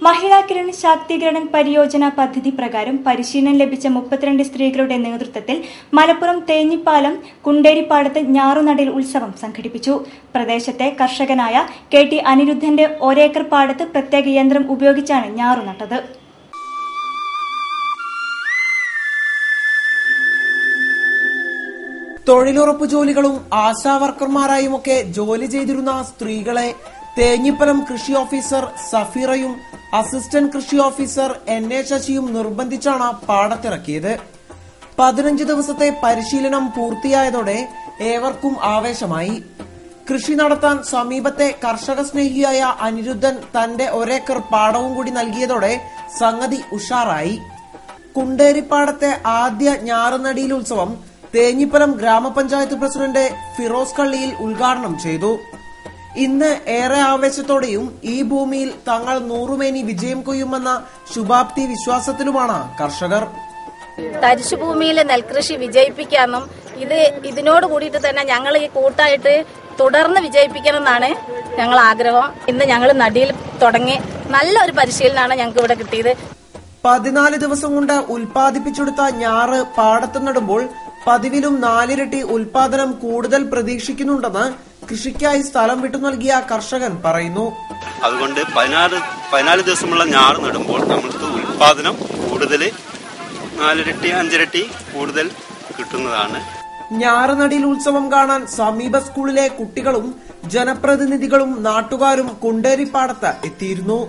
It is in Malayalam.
മഹിളാ കിരൺ ശാക്തീകരണ പരിയോജന പദ്ധതി പ്രകാരം പരിശീലനം ലഭിച്ച 32 സ്ത്രീകളുടെ നേതൃത്വത്തിൽ മലപ്പുറം തേഞ്ഞിപ്പാലം കുണ്ടേരിപ്പാടത്ത് ഞാറുനടൽ ഉത്സവം സംഘടിപ്പിച്ചു. പ്രദേശത്തെ കർഷകനായ KT അനിരുദ്ധന്റെ ഒരേക്കർ പാടത്ത് പ്രത്യേക യന്ത്രം ഉപയോഗിച്ചാണ് ഞാറുനട്ടത്. തൊഴിലുറപ്പ് ജോലികളും ആശാവർക്കർമാരായുമൊക്കെ ജോലി ചെയ്തിരുന്ന സ്ത്രീകളെ തേഞ്ഞിപ്പലം കൃഷി ഓഫീസർ സഫീറയും അസിസ്റ്റന്റ് കൃഷി ഓഫീസർ NA ശശിയും നിർബന്ധിച്ചാണ് പാടത്തിറക്കിയത്. 15 ദിവസത്തെ പരിശീലനം പൂർത്തിയായതോടെ ഏവർക്കും ആവേശമായി. കൃഷി നടത്താൻ സമീപത്തെ കർഷക സ്നേഹിയായ അനിരുദ്ധൻ തന്റെ ഒരേക്കർ പാടവും കൂടി നൽകിയതോടെ സംഗതി ഉഷാറായി. കുണ്ടേരിപ്പാടത്തെ ആദ്യ ഞാറുനടീൽ ഉത്സവം തേഞ്ഞിപ്പലം ഗ്രാമപഞ്ചായത്ത് പ്രസിഡന്റ് ഫിറോസ് കള്ളിയിൽ ഉദ്ഘാടനം ചെയ്തു. ഇന്ന് ഏറെ ആവേശത്തോടെയും ഈ ഭൂമിയിൽ തങ്ങൾ 100 മേനി വിജയം കൊയ്യുമെന്ന ശുഭാപ്തി വിശ്വാസത്തിലുമാണ് കർഷകർ. തരിശുഭൂമിയിലെ നെൽകൃഷി വിജയിപ്പിക്കാനും ഇതിനോട് കൂടിയിട്ട് തന്നെ ഞങ്ങൾ ഈ കൂട്ടായിട്ട് തുടർന്ന് വിജയിപ്പിക്കണം എന്നാണ് ഞങ്ങൾ ആഗ്രഹം. ഇന്ന് ഞങ്ങൾ നടിയിൽ തുടങ്ങി നല്ലൊരു പരിശീലനമാണ് ഞങ്ങൾക്ക് ഇവിടെ കിട്ടിയത്. 14 ദിവസം കൊണ്ട് ഉൽപ്പാദിപ്പിച്ചെടുത്ത ഞാറ് പാടത്ത് നടുമ്പോൾ പതിവിലും 4 ഇരട്ടി ഉൽപാദനം കൂടുതൽ പ്രതീക്ഷിക്കുന്നുണ്ടെന്ന് കൃഷിക്കായി സ്ഥലം വിട്ടു നൽകിയ കർഷകൻ പറയുന്നു. അതുകൊണ്ട് 14 ദിവസമുള്ള ഞാറ് നടുമ്പോൾ നമുക്ക് ഉൽപാദനം കൂടുതൽ 4 ഇരട്ടി 5 ഇരട്ടി കൂടുതൽ കിട്ടുന്നതാണ്. ഞാറുനടീൽ ഉത്സവം കാണാൻ സമീപ സ്കൂളിലെ കുട്ടികളും ജനപ്രതിനിധികളും നാട്ടുകാരും കുണ്ടേരിപ്പാടത്ത് എത്തിയിരുന്നു.